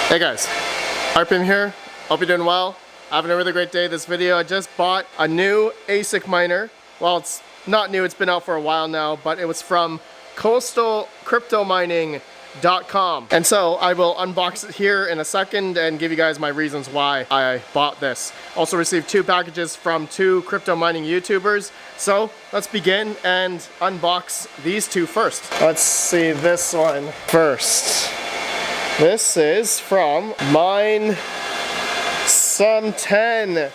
Hey guys, RPM here. Hope you're doing well. Having a really great day. This video, I just bought a new ASIC miner. Well, it's not new, it's been out for a while now, but it was from CoastalCryptoMining.com. And so I will unbox it here in a second and give you guys my reasons why I bought this. Also received 2 packages from 2 crypto mining YouTubers. So let's begin and unbox these 2 first. Let's see this one first. This is from Some10.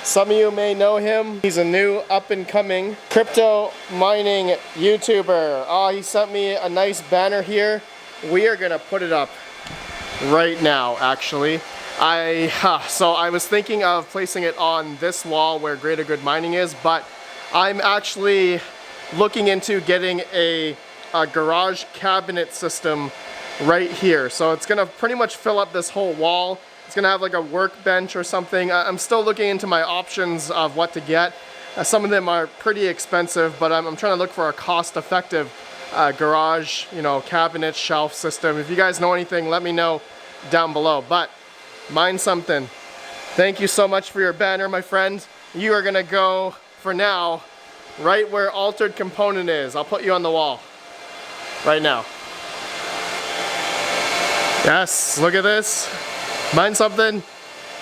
Some of you may know him. He's a new up-and-coming crypto mining YouTuber. Oh, he sent me a nice banner here. We are gonna put it up right now, actually. So I was thinking of placing it on this wall where Greater Good Mining is, but I'm actually looking into getting a garage cabinet system right here. So it's gonna pretty much fill up this whole wall. It's gonna have like a workbench or something. I'm still looking into my options of what to get. Some of them are pretty expensive, but I'm trying to look for a cost-effective garage, cabinet shelf system. If you guys know anything, let me know down below. But Mine Something, thank you so much for your banner, my friend. You are gonna go, for now, right where Altered Component is. I'll put you on the wall right now. Yes, look at this. Mine Something.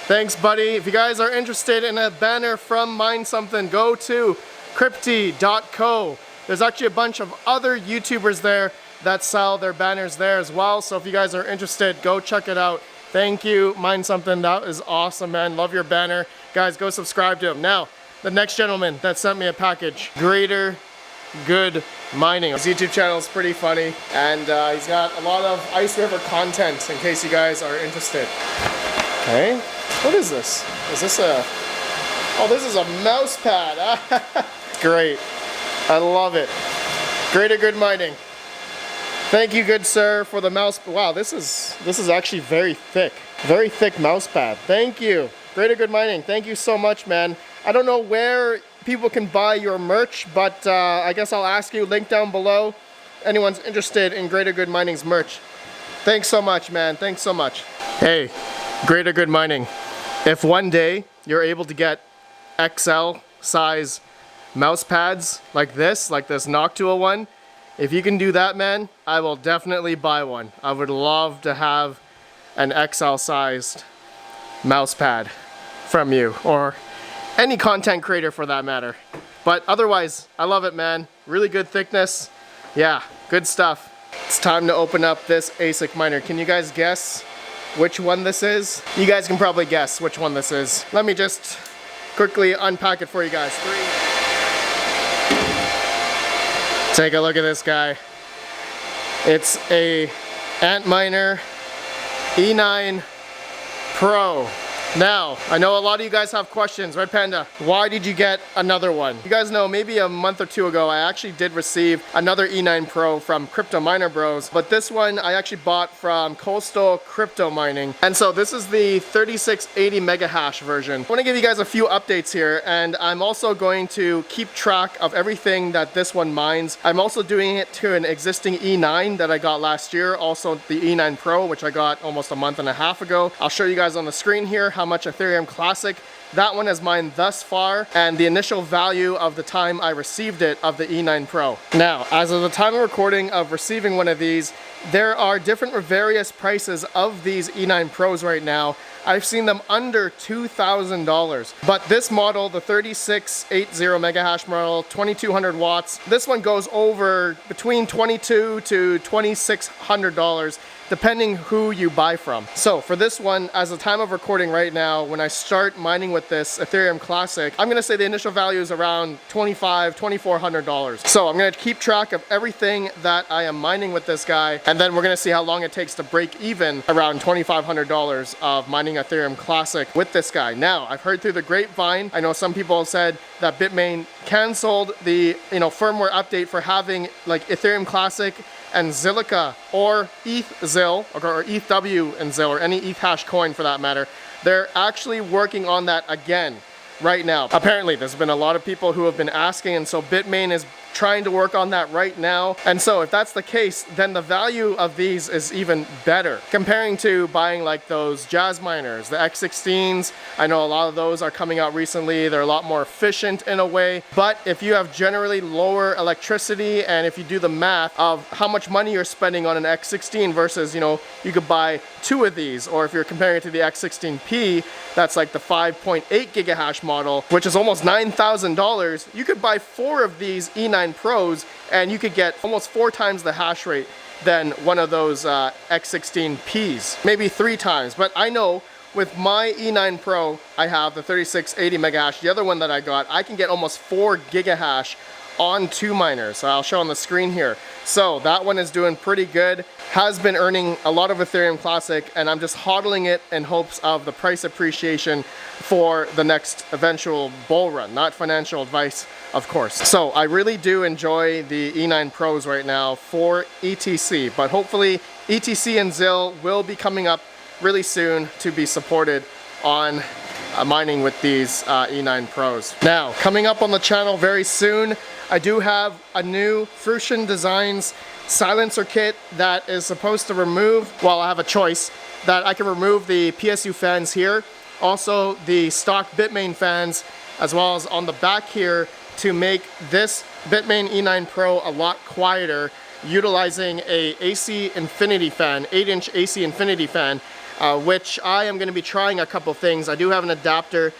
Thanks, buddy. If you guys are interested in a banner from Mine Something, go to crypty.co. There's actually a bunch of other YouTubers there that sell their banners there as well. So if you guys are interested, go check it out. Thank you, Mine Something. That is awesome, man. Love your banner. Guys, go subscribe to him. Now, the next gentleman that sent me a package, Greater Good Mining. His YouTube channel is pretty funny, and he's got a lot of Ice River content in case you guys are interested. Okay, what is this? Is this a... Oh, this is a mouse pad. Great. I love it. Greater Good Mining. Thank you, good sir, for the mouse. Wow, this is actually very thick. Very thick mouse pad. Thank you. Greater Good Mining. Thank you so much, man. I don't know where people can buy your merch, but I guess I'll ask you, link down below. Anyone's interested in Greater Good Mining's merch. Thanks so much, man. Thanks so much. Hey, Greater Good Mining. If one day you're able to get XL size mouse pads like this Noctua one, if you can do that, man, I will definitely buy one. I would love to have an XL sized mouse pad from you, or any content creator for that matter. But otherwise, I love it, man. Really good thickness. Yeah, good stuff. It's time to open up this ASIC miner. Can you guys guess which one this is? You guys can probably guess which one this is. Let me just quickly unpack it for you guys. 3. Take a look at this guy. It's a Antminer E9 Pro. Now, I know a lot of you guys have questions. Red Panda, why did you get another one? You guys know, maybe a month or 2 ago, I actually did receive another E9 Pro from Crypto Miner Bros. But this one I actually bought from Coastal Crypto Mining. And so this is the 3680 mega hash version. I want to give you guys a few updates here, and I'm also going to keep track of everything that this one mines. I'm also doing it to an existing E9 that I got last year, also the E9 Pro, which I got almost a month and a half ago. I'll show you guys on the screen here how much Ethereum Classic that one has mined thus far, and the initial value of the time I received it of the E9 Pro. Now, as of the time of recording of receiving one of these, there are different various prices of these E9 Pros right now. I've seen them under $2,000. But this model, the 3680 mega hash model, 2200 watts, this one goes over between $2,200 to $2,600 depending who you buy from. So for this one, as the time of recording right now, when I start mining with this Ethereum Classic, I'm gonna say the initial value is around $2,500, $2,400. So I'm gonna keep track of everything that I am mining with this guy, and then we're gonna see how long it takes to break even around $2,500 of mining Ethereum Classic with this guy. Now, I've heard through the grapevine, I know some people said that Bitmain canceled the firmware update for having like Ethereum Classic and Zilliqa or ETHZIL or ETHW and ZIL or any ETH hash coin for that matter. They're actually working on that again right now. Apparently, there's been a lot of people who have been asking, and so Bitmain is trying to work on that right now. And so if that's the case, then the value of these is even better. Comparing to buying like those Jazz miners, the X16s, I know a lot of those are coming out recently. They're a lot more efficient in a way. But if you have generally lower electricity, and if you do the math of how much money you're spending on an X16 versus, you could buy 2 of these, or if you're comparing it to the X16P, that's like the 5.8 gigahash model, which is almost $9,000, you could buy 4 of these E9 Pros and you could get almost 4 times the hash rate than one of those X16Ps, maybe 3 times. But I know with my E9 Pro, I have the 3680 mega hash. The other one that I got, I can get almost 4 gigahash on 2 miners. So I'll show on the screen here. So that one is doing pretty good, has been earning a lot of Ethereum Classic, and I'm just hodling it in hopes of the price appreciation for the next eventual bull run. Not financial advice, of course. So I really do enjoy the E9 Pros right now for ETC, but hopefully ETC and ZIL will be coming up really soon to be supported on mining with these E9 Pros. Now, coming up on the channel very soon, I do have a new Fruition Designs silencer kit that is supposed to remove, well, I have a choice, that I can remove the PSU fans here, also the stock Bitmain fans, as well as on the back here, to make this Bitmain E9 Pro a lot quieter, utilizing a AC Infinity fan, 8-inch AC Infinity fan, which I am going to be trying a couple things. I do have an adapter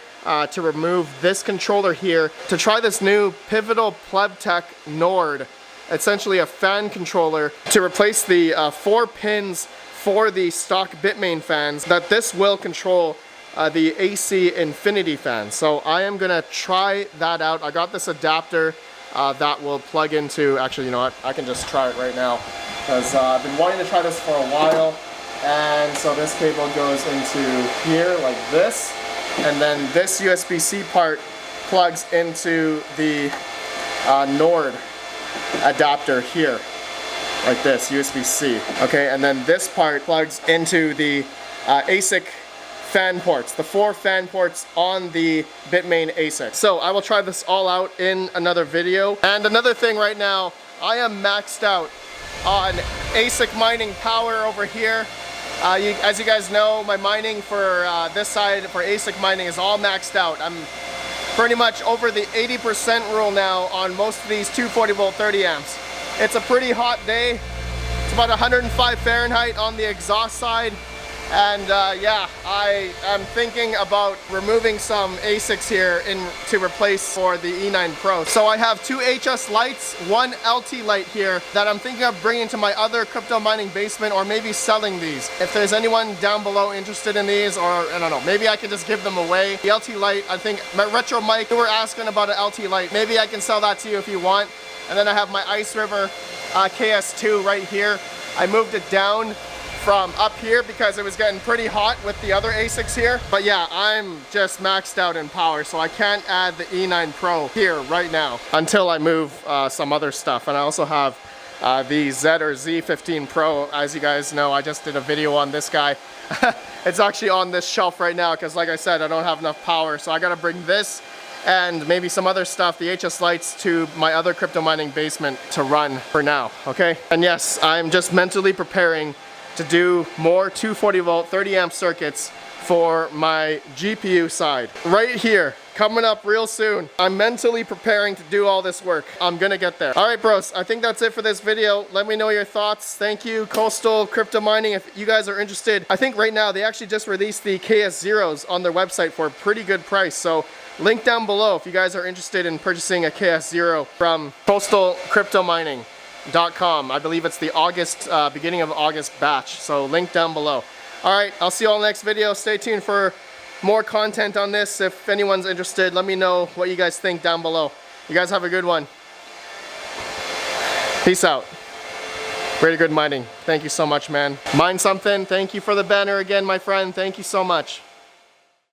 to remove this controller here to try this new Pivotal PlebTech Nord, essentially a fan controller to replace the 4 pins for the stock Bitmain fans, that this will control the AC Infinity fan. So I am gonna try that out. I got this adapter that will plug into, actually, you know what, I can just try it right now, because I've been wanting to try this for a while. And so this cable goes into here like this, and then this USB-C part plugs into the Nord adapter here, like this, USB-C. Okay, and then this part plugs into the ASIC fan ports, the 4 fan ports on the Bitmain ASIC. So I will try this all out in another video. And another thing right now, I am maxed out on ASIC mining power over here. As you guys know, my mining for this side, for ASIC mining, is all maxed out. I'm pretty much over the 80% rule now on most of these 240 volt 30 amps. It's a pretty hot day. It's about 105 Fahrenheit on the exhaust side. And yeah, I am thinking about removing some ASICs here to replace for the E9 Pro. So I have 2 HS lights, 1 LT light here that I'm thinking of bringing to my other crypto mining basement, or maybe selling these. If there's anyone down below interested in these, or I don't know, maybe I can just give them away. The LT light, I think my Retro Mike, who were asking about an LT light, maybe I can sell that to you if you want. And then I have my Ice River KS2 right here. I moved it down from up here because it was getting pretty hot with the other ASICs here. But yeah, I'm just maxed out in power, so I can't add the E9 Pro here right now until I move some other stuff. And I also have the Z or Z15 Pro. As you guys know, I just did a video on this guy. It's actually on this shelf right now because, like I said, I don't have enough power, so I gotta bring this and maybe some other stuff, the HS lights, to my other crypto mining basement to run for now, okay? And yes, I'm just mentally preparing to do more 240 volt 30 amp circuits for my GPU side. Right here, coming up real soon. I'm mentally preparing to do all this work. I'm gonna get there. All right, bros, I think that's it for this video. Let me know your thoughts. Thank you, Coastal Crypto Mining. If you guys are interested, I think right now they actually just released the KS0s on their website for a pretty good price. So link down below if you guys are interested in purchasing a KS0 from coastalcryptomining.com. I believe it's the beginning of August batch. So link down below. All right, I'll see you all in the next video. Stay tuned for more content on this. If anyone's interested, let me know what you guys think down below. You guys have a good one. Peace out. Really good mining. Thank you so much, man. Mine something. Thank you for the banner again, my friend. Thank you so much.